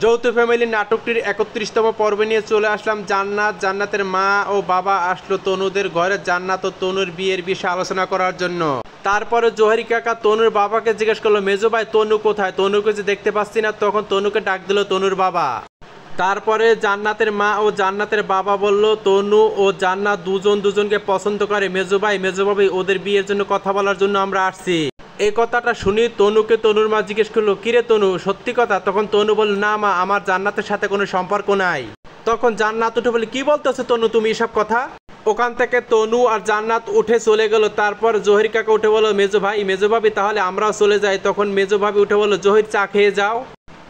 যৌথ ফ্যামিলি নাটকটির ৩১তম পর্ব নিয়ে চলে আসলাম জান্নাতের মা ও বাবা আসলো তনুদের ঘরে জান্নাত ও তনুর বিয়ের বিষয়ে আলোচনা করার জন্য। তারপরে জোহরি কাকা তনুর বাবাকে জিজ্ঞেস করলো, মেজো ভাই তনু কোথায়? তনুকে যে দেখতে পাচ্ছি না। তখন তনুকে ডাক দিল তনুর বাবা। তারপরে জান্নাতের মা ও জান্নাতের বাবা বলল, তনু ও জান্নাত দুজনকে পছন্দ করে। মেজো ভাই মেজো ভাবি ওদের বিয়ের জন্য কথা বলার জন্য আমরা আসছি। এই কথাটা শুনি তনুকে তনুর মা জিজ্ঞেস করলো, কিরে তনু সত্যি কথা? তখন তনু বলল, না মা, আমার জান্নাতের সাথে কোনো সম্পর্ক নাই। তখন জান্নাত উঠে বলে, কি বলতেছো তনু তুমি এসব কথা? ওখান থেকে তনু আর জান্নাত উঠে চলে গেল। তারপর জহির কাকা উঠে বলল, মেজো ভাই মেজো ভাবি তাহলে আমরাও চলে যাই। তখন মেজো ভাবি উঠে বলল, জহির চা খেয়ে যাও।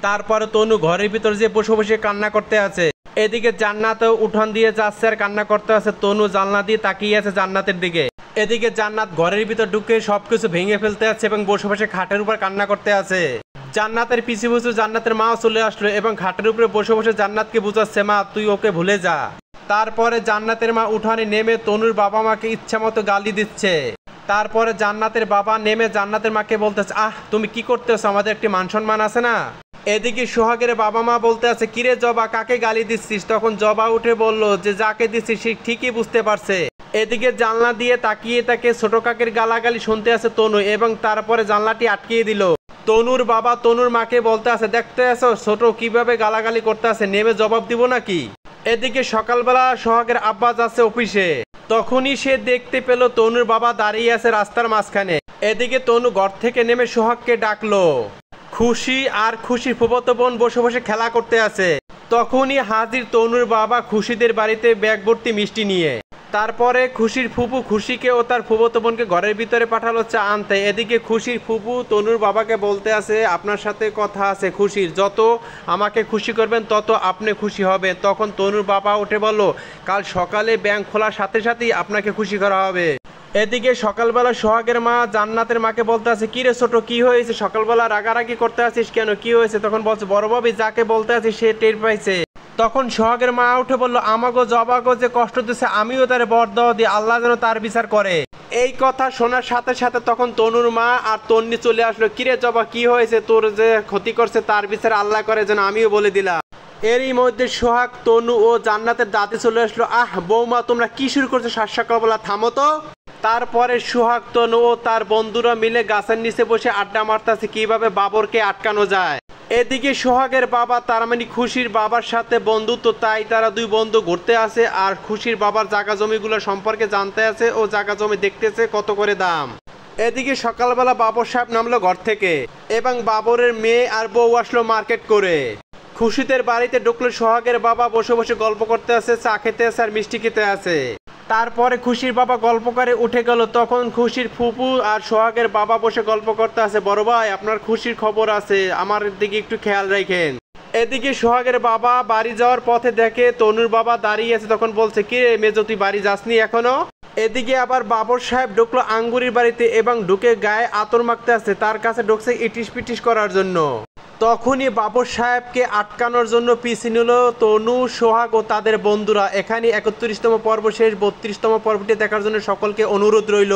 তারপরে তনু ঘরের ভিতর যে বসে বসে কান্না করতে আছে। এদিকে জান্নাত উঠান দিয়ে যাচ্ছে আর কান্না করতে আছে। তনু জানলা দিয়ে তাকিয়ে আছে জান্নাতের দিকে। এদিকে জান্নাত ঘরের ভিতর ঢুকে সবকিছু ভেঙে ফেলতে আছে এবং বসে বসে খাটের উপর কান্না করতে আছে। জান্নাতের পিছু পিছু জান্নাতের মাও চলে আসলো এবং খাটের উপরে বসে বসে জান্নাতকে বুঝাচ্ছে, মা তুই ওকে ভুলে যা। তারপরে জান্নাতের মা উঠানে নেমে তনুর বাবা মাকে ইচ্ছা মতো গালি দিচ্ছে। তারপরে জান্নাতের বাবা নেমে জান্নাতের মাকে বলতেছে, আহ তুমি কি করতেছো? আমাদের একটি মান সম্মান আছে না। এদিকে সোহাগের বাবা মা বলতে আছে, কিরে জবা কাকে গালি দিচ্ছিস? তখন জবা উঠে বলল যে যাকে দিচ্ছিস সে ঠিকই বুঝতে পারছে। এদিকে জানলা দিয়ে তাকিয়ে তাকে ছোট কাকের গালাগালি শুনতে আছে তনু এবং তারপরে জানলাটি আটকিয়ে দিল। তনুর বাবা তনুর মাকে বলতে আছে, দেখতে আছো ছোট কিভাবে গালাগালি করতে আছে, নেমে জবাব দিব নাকি? এদিকে সকালবেলা সোহাগের আব্বা যাচ্ছে অফিসে। তখনই সে দেখতে পেল তনুর বাবা দাঁড়িয়ে আছে রাস্তার মাঝখানে। এদিকে তনু ঘর থেকে নেমে সোহাগকে ডাকলো। খুশি আর খুশির ফুফাতো বোন বসে বসে খেলা করতে আছে। তখনই হাজির তনুর বাবা খুশিদের বাড়িতে ব্যাগ ভর্তি মিষ্টি নিয়ে। তারপরে খুশির ফুপু খুশিকে ও তার ফুফাতো বোনকে ঘরের ভিতরে পাঠালো চা আনতে। এদিকে খুশির ফুপু তনুর বাবাকে বলতে আছে, আপনার সাথে কথা আছে খুশির, যত আমাকে খুশি করবেন তত আপনি খুশি হবেন। তখন তনুর বাবা উঠে বলল, কাল সকালে ব্যাংক খোলার সাথে সাথেই আপনাকে খুশি করা হবে। এদিকে সকালবেলা সোহাগের মা জান্নাতের মাকে বলতে আছে, কি রে ছোট কি হয়েছে? সকালবেলা রাগারাগি করতে আছিস কেন? কি হয়েছে? তখন বলছে, বড় ভাবি যাকে বলতে আছি সে টের পাইছে। তখন সোহাগের মা উঠে বলল, আমাগো জবাগো যে কষ্ট দিচ্ছে আমিও তার বরদাওয়া দিই, আল্লাহ যেন তার বিচার করে। এই কথা শোনার সাথে সাথে তখন তনুর মা আর তন্নি চলে আসলো। কিরে জবা কি হয়েছে? তোর যে ক্ষতি করছে তার বিচার আল্লাহ করে যেন আমিও বলে দিলাম। এরই মধ্যে সোহাগ তনু ও জান্নাতের দাদি চলে আসলো। আহ বৌমা তোমরা কি শুরু করছো সাত সকালবেলা, থামো তো। তারপরে সোহাগ তনু ও তার বন্ধুরা মিলে গাছের নিচে বসে আড্ডা মারতেছে কিভাবে বাবরকে আটকানো যায়। এদিকে সোহাগের বাবা তার মানে খুশির বাবার সাথে বন্ধুত্ব, তাই তারা দুই বন্ধু ঘুরতে আসে আর খুশির বাবার জায়গা জমিগুলো সম্পর্কে জানতে আছে ও জায়গা জমি দেখতেছে কত করে দাম। এদিকে সকালবেলা বাবর সাহেব নামলো ঘর থেকে এবং বাবরের মেয়ে আর বউ আসলো মার্কেট করে। খুশিদের বাড়িতে ঢুকলো। সোহাগের বাবা বসে বসে গল্প করতে আছে, চা খেতে আছে আর মিষ্টি খেতে আছে। তারপরে খুশির বাবা গল্প করে উঠে গেল। তখন খুশির ফুপু আর সোহাগের বাবা বসে গল্প করতে আছে, বড় ভাই আপনার খুশির খবর আছে, আমার দিকে একটু খেয়াল রাখেন। এদিকে সোহাগের বাবা বাড়ি যাওয়ার পথে দেখে তনুর বাবা দাঁড়িয়ে আছে। তখন বলছে, কি রে মেজো তুই বাড়ি যাসনি এখনো? এদিকে আবার বাবর সাহেব ঢুকলো আঙ্গুরির বাড়িতে এবং ঢুকে গায়ে আতর মাখতে আছে, তার কাছে ঢুকছে ইটিস পিটিস করার জন্য। তখনই বাবর সাহেবকে আটকানোর জন্য পিছিয়ে নিল তনু সোহাগ ও তাদের বন্ধুরা। এখানে ৩১তম পর্ব শেষ। ৩২তম পর্বটি দেখার জন্য সকলকে অনুরোধ রইল।